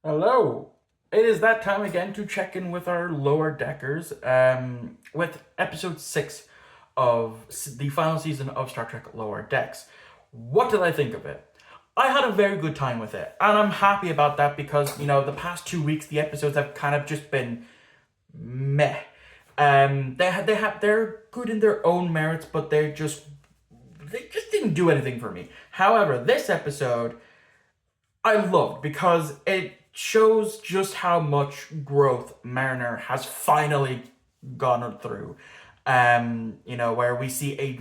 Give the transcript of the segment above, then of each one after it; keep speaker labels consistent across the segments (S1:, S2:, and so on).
S1: Hello. It is that time again to check in with our lower deckers with episode 6 of the final season of Star Trek Lower Decks. What did I think of it? I had a very good time with it, and I'm happy about that because, the past 2 weeks the episodes have kind of just been meh. They're good in their own merits, but they just didn't do anything for me. However, this episode I loved because it shows just how much growth Mariner has finally gone through. Where we see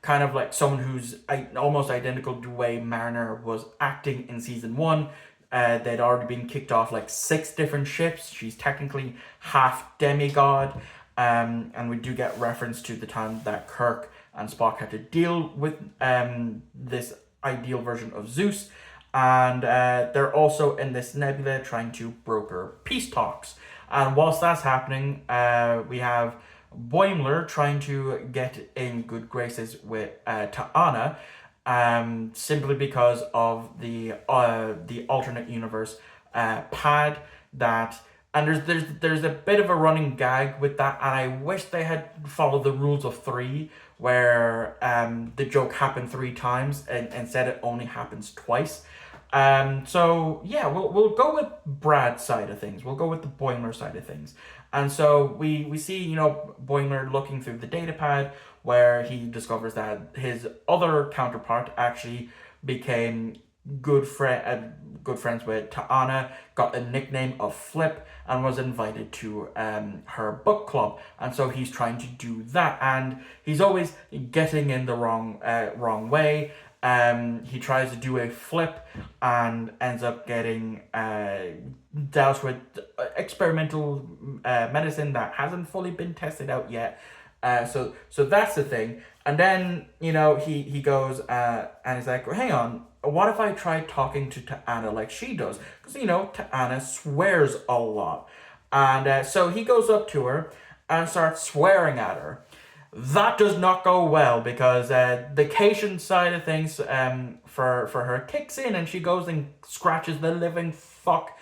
S1: kind of like someone who's almost identical to the way Mariner was acting in season one. They'd already been kicked off like 6 different ships. She's technically half demigod. And we do get reference to the time that Kirk and Spock had to deal with this ideal version of Zeus, and they're also in this nebula trying to broker peace talks. And whilst that's happening, we have Boimler trying to get in good graces with T'Ana, simply because of the alternate universe pad that. And there's a bit of a running gag with that, and I wish they had followed the rules of three, where the joke happened 3 times, and instead it only happens twice. So yeah, we'll go with Brad's side of things. We'll go with the Boimler side of things. And so we see Boimler looking through the data pad where he discovers that his other counterpart actually became good friends with T'Ana, got a nickname of Flip, and was invited to her book club. And so he's trying to do that, and he's always getting in the wrong way. He tries to do a flip and ends up getting doused with experimental medicine that hasn't fully been tested out yet. So that's the thing. And then he goes and he's like, hang on, what if I try talking to T'Ana like she does? Because T'Ana swears a lot, and so he goes up to her and starts swearing at her. That does not go well because the Cation side of things for her kicks in, and she goes and scratches the living fuck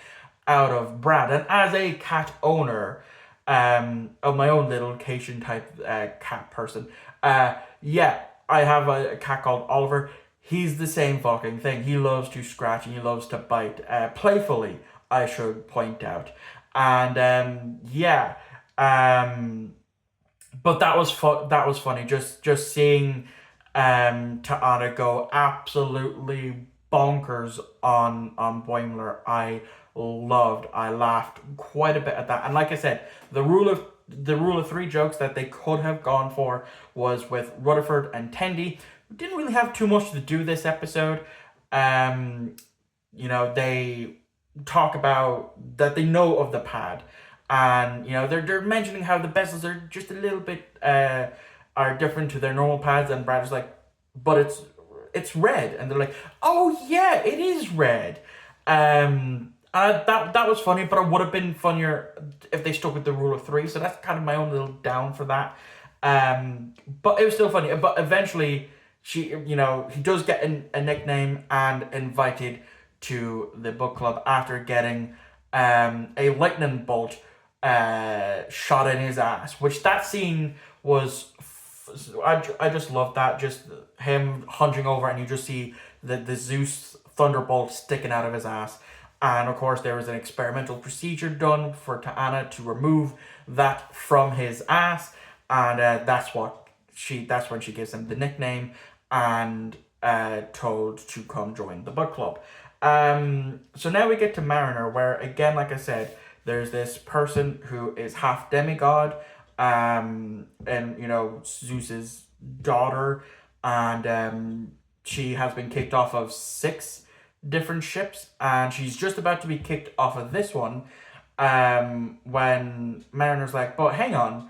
S1: out of Brad. And as a cat owner, of my own little Cation type cat person, yeah, I have a cat called Oliver. He's the same fucking thing. He loves to scratch and he loves to bite, playfully, I should point out. And yeah, um, but that was funny. Just seeing Ta'ana go absolutely bonkers on Boimler. I laughed quite a bit at that. And like I said, the rule of three jokes that they could have gone for was with Rutherford and Tendi, who didn't really have too much to do this episode. Um, they talk about that they know of the pad, and they're mentioning how the bezels are just a little bit are different to their normal pads, and Brad is like, but it's red, and they're like, oh yeah, it is red. That was funny, but it would have been funnier if they stuck with the rule of three. So that's kind of my own little down for that. But it was still funny. But eventually, he does get a nickname and invited to the book club after getting a lightning bolt shot in his ass. Which that scene was, I just love that. Just him hunching over, and you just see the Zeus thunderbolt sticking out of his ass. And of course, there was an experimental procedure done for T'Ana to remove that from his ass, and that's when she gives him the nickname and told to come join the book club. So now we get to Mariner, where again, like I said, there's this person who is half demigod, and Zeus's daughter, and she has been kicked off of 6 different ships, and she's just about to be kicked off of this one. When Mariner's like, but hang on,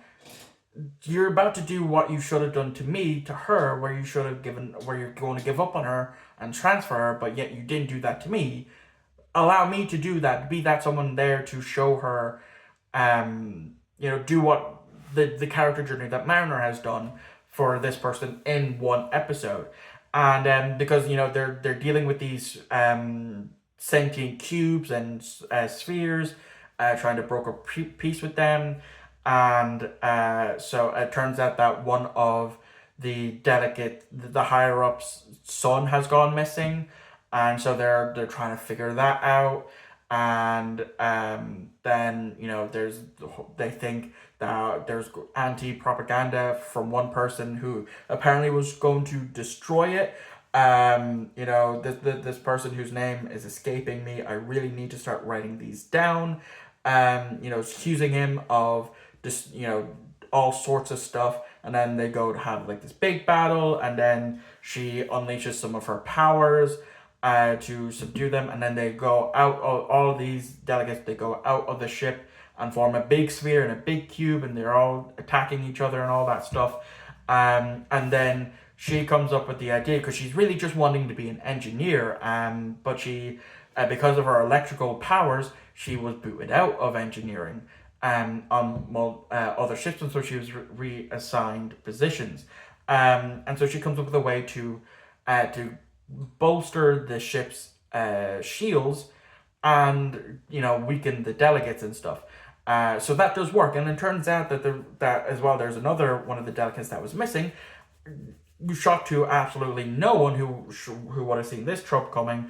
S1: you're about to do what you should have done to me, to her, where you're going to give up on her and transfer her, but yet you didn't do that to me. Allow me to do that, be that someone there to show her, do what the character journey that Mariner has done for this person in one episode. And because they're dealing with these sentient cubes and spheres, trying to broker peace with them. And so it turns out that one of the higher ups' son has gone missing, and so they're trying to figure that out. And then they think that there's anti propaganda from one person who apparently was going to destroy it. This person whose name is escaping me. I really need to start writing these down. Accusing him of just all sorts of stuff, and then they go to have like this big battle, and then she unleashes some of her powers to subdue them, and then they go out. All of these delegates, they go out of the ship and form a big sphere and a big cube, and they're all attacking each other and all that stuff. And then she comes up with the idea, because she's really just wanting to be an engineer, but she, because of her electrical powers, she was booted out of engineering on other ships, and so she was reassigned positions. And so she comes up with a way to bolster the ship's shields and weaken the delegates and stuff. So that does work, and it turns out that as well, there's another one of the delegates that was missing. Shocked to absolutely no one who would have seen this trope coming.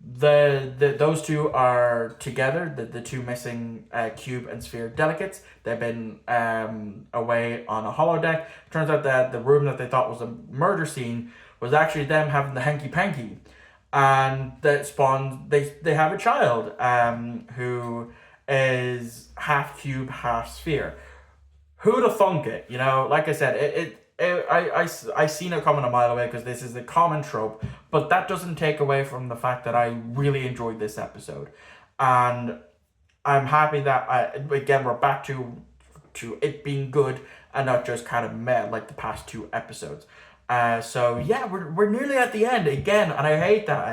S1: Those two are together. The two missing cube and sphere delegates. They've been away on a holodeck. Turns out that the room that they thought was a murder scene was actually them having the hanky panky, and that spawned. They have a child who is half cube, half sphere. Who'd have thunk it? Like I said, I seen it coming a mile away, because this is a common trope, but that doesn't take away from the fact that I really enjoyed this episode, and I'm happy that again we're back to it being good and not just kind of meh like the past two episodes. So yeah, we're nearly at the end again, and I hate that.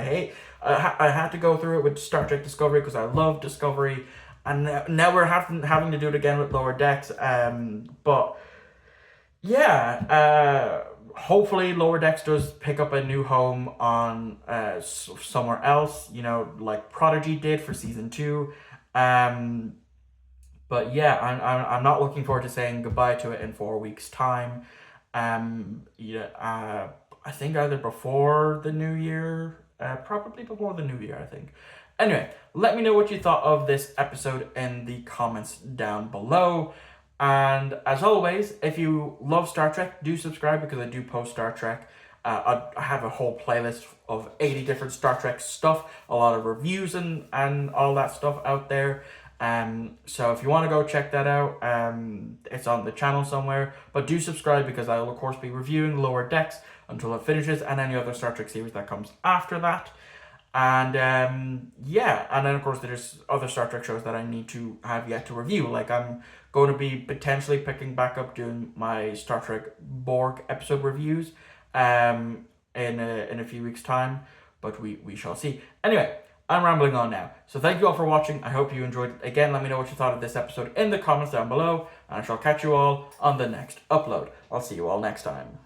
S1: I had to go through it with Star Trek Discovery because I love Discovery, and now we're having to do it again with Lower Decks. But yeah, hopefully Lower Decks does pick up a new home on somewhere else, like Prodigy did for season 2. But yeah, I'm not looking forward to saying goodbye to it in 4 weeks' time. I think either before the new year, probably before the new year, I think. Anyway, let me know what you thought of this episode in the comments down below. And as always, if you love Star Trek, do subscribe, because I do post Star Trek. I have a whole playlist of 80 different Star Trek stuff, a lot of reviews and all that stuff out there. So if you want to go check that out, it's on the channel somewhere. But do subscribe, because I will of course be reviewing Lower Decks until it finishes, and any other Star Trek series that comes after that. And yeah, and then of course there's other Star Trek shows that I need to have yet to review. Like I'm going to be potentially picking back up doing my Star Trek Borg episode reviews in a few weeks' time, but we shall see. Anyway, I'm rambling on now. So thank you all for watching. I hope you enjoyed it. Again, let me know what you thought of this episode in the comments down below, and I shall catch you all on the next upload. I'll see you all next time.